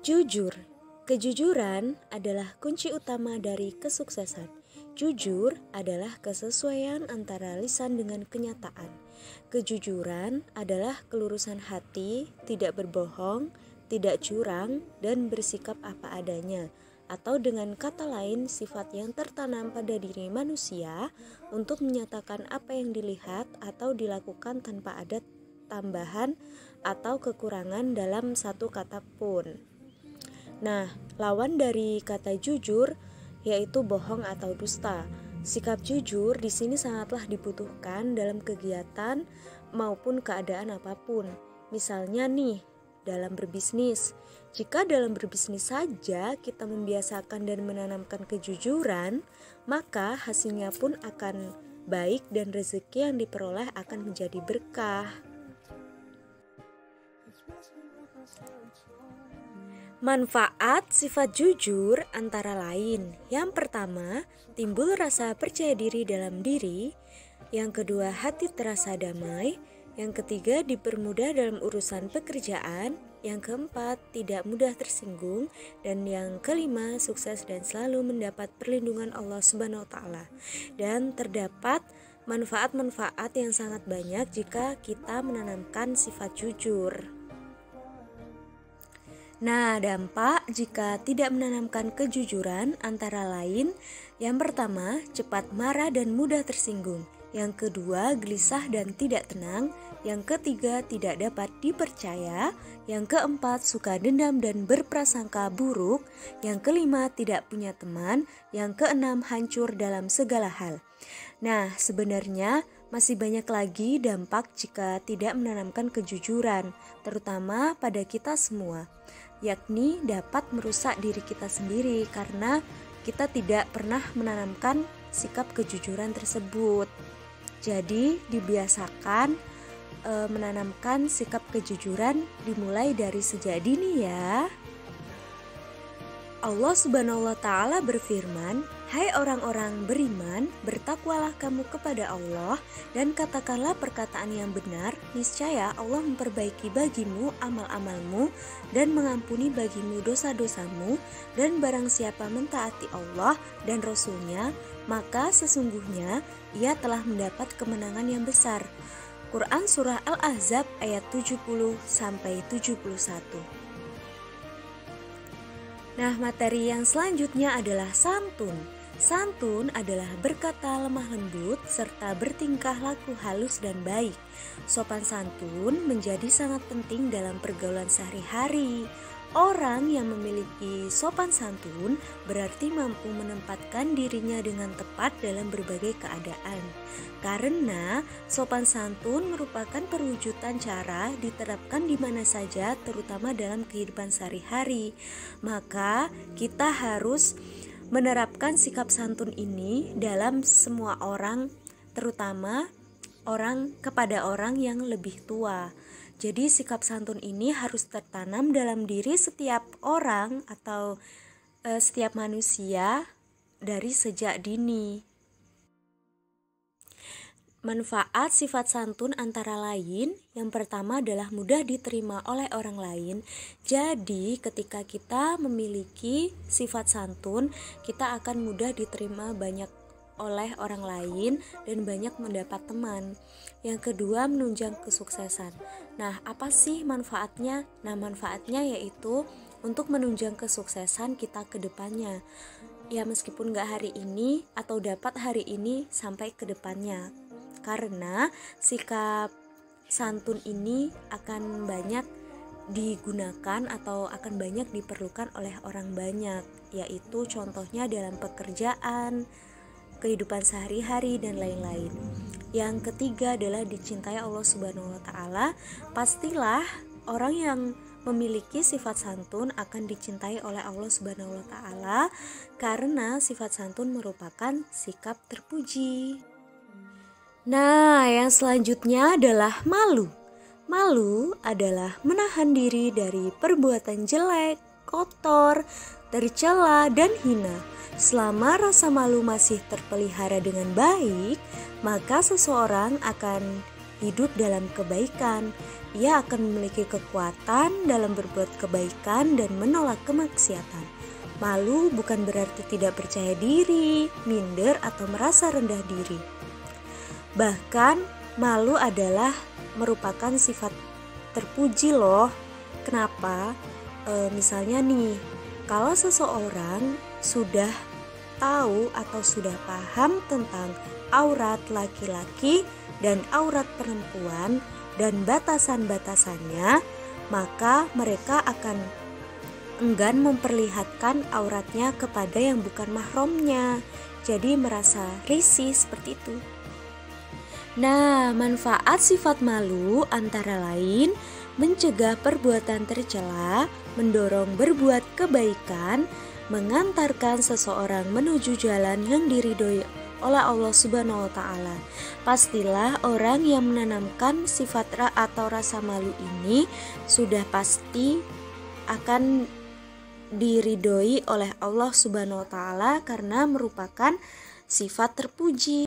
Jujur, kejujuran adalah kunci utama dari kesuksesan. Jujur adalah kesesuaian antara lisan dengan kenyataan. Kejujuran adalah kelurusan hati, tidak berbohong, tidak curang, dan bersikap apa adanya. Atau dengan kata lain, sifat yang tertanam pada diri manusia untuk menyatakan apa yang dilihat atau dilakukan tanpa ada tambahan atau kekurangan dalam satu kata pun. Nah, lawan dari kata jujur yaitu bohong atau dusta. Sikap jujur di sini sangatlah dibutuhkan dalam kegiatan maupun keadaan apapun. Misalnya nih, dalam berbisnis. Jika dalam berbisnis saja kita membiasakan dan menanamkan kejujuran, maka hasilnya pun akan baik dan rezeki yang diperoleh akan menjadi berkah. Manfaat sifat jujur antara lain. Yang pertama, timbul rasa percaya diri dalam diri. Yang kedua, hati terasa damai. Yang ketiga, dipermudah dalam urusan pekerjaan. Yang keempat, tidak mudah tersinggung. Dan yang kelima, sukses dan selalu mendapat perlindungan Allah Subhanahu wa Ta'ala. Dan terdapat manfaat-manfaat yang sangat banyak jika kita menanamkan sifat jujur. Nah, dampak jika tidak menanamkan kejujuran antara lain, yang pertama, cepat marah dan mudah tersinggung. Yang kedua, gelisah dan tidak tenang. Yang ketiga, tidak dapat dipercaya. Yang keempat, suka dendam dan berprasangka buruk. Yang kelima, tidak punya teman. Yang keenam, hancur dalam segala hal. Nah, sebenarnya masih banyak lagi dampak jika tidak menanamkan kejujuran, terutama pada kita semua, yakni dapat merusak diri kita sendiri karena kita tidak pernah menanamkan sikap kejujuran tersebut. Jadi dibiasakan menanamkan sikap kejujuran dimulai dari sejak dini ya. Allah Subhanahu wa Ta'ala berfirman, "Hai orang-orang beriman, bertakwalah kamu kepada Allah dan katakanlah perkataan yang benar, niscaya Allah memperbaiki bagimu amal-amalmu dan mengampuni bagimu dosa-dosamu, dan barang siapa mentaati Allah dan Rasul-Nya, maka sesungguhnya ia telah mendapat kemenangan yang besar." Quran Surah Al-Ahzab ayat 70-71. Nah, materi yang selanjutnya adalah santun. Santun adalah berkata lemah lembut serta bertingkah laku halus dan baik. Sopan santun menjadi sangat penting dalam pergaulan sehari-hari. Orang yang memiliki sopan santun berarti mampu menempatkan dirinya dengan tepat dalam berbagai keadaan. Karena sopan santun merupakan perwujudan cara diterapkan di mana saja, terutama dalam kehidupan sehari-hari. Maka kita harus menerapkan sikap santun ini dalam semua orang, terutama kepada orang yang lebih tua. Jadi sikap santun ini harus tertanam dalam diri setiap orang atau setiap manusia dari sejak dini. Manfaat sifat santun antara lain, yang pertama adalah mudah diterima oleh orang lain. Jadi ketika kita memiliki sifat santun, kita akan mudah diterima banyak oleh orang lain dan banyak mendapat teman. Yang kedua, menunjang kesuksesan. Nah, apa sih manfaatnya? Nah, manfaatnya yaitu untuk menunjang kesuksesan kita ke depannya. Ya, meskipun gak hari ini atau dapat hari ini sampai ke depannya. Karena sikap santun ini akan banyak digunakan atau akan banyak diperlukan oleh orang banyak, yaitu contohnya dalam pekerjaan, kehidupan sehari-hari dan lain-lain. Yang ketiga adalah dicintai Allah Subhanahu wa Ta'ala. Pastilah orang yang memiliki sifat santun akan dicintai oleh Allah Subhanahu wa Ta'ala karena sifat santun merupakan sikap terpuji. Nah, yang selanjutnya adalah malu. Malu adalah menahan diri dari perbuatan jelek, kotor, tercela, dan hina. Selama rasa malu masih terpelihara dengan baik, maka seseorang akan hidup dalam kebaikan. Ia akan memiliki kekuatan dalam berbuat kebaikan dan menolak kemaksiatan. Malu bukan berarti tidak percaya diri, minder, atau merasa rendah diri. Bahkan malu adalah merupakan sifat terpuji loh. Kenapa? Misalnya nih, kalau seseorang sudah tahu atau sudah paham tentang aurat laki-laki dan aurat perempuan dan batasan-batasannya, maka mereka akan enggan memperlihatkan auratnya kepada yang bukan mahramnya. Jadi merasa risih seperti itu. Nah, manfaat sifat malu antara lain mencegah perbuatan tercela, mendorong berbuat kebaikan, mengantarkan seseorang menuju jalan yang diridhoi oleh Allah Subhanahu wa Ta'ala. Pastilah orang yang menanamkan sifat atau rasa malu ini sudah pasti akan diridhoi oleh Allah Subhanahu wa Ta'ala karena merupakan sifat terpuji.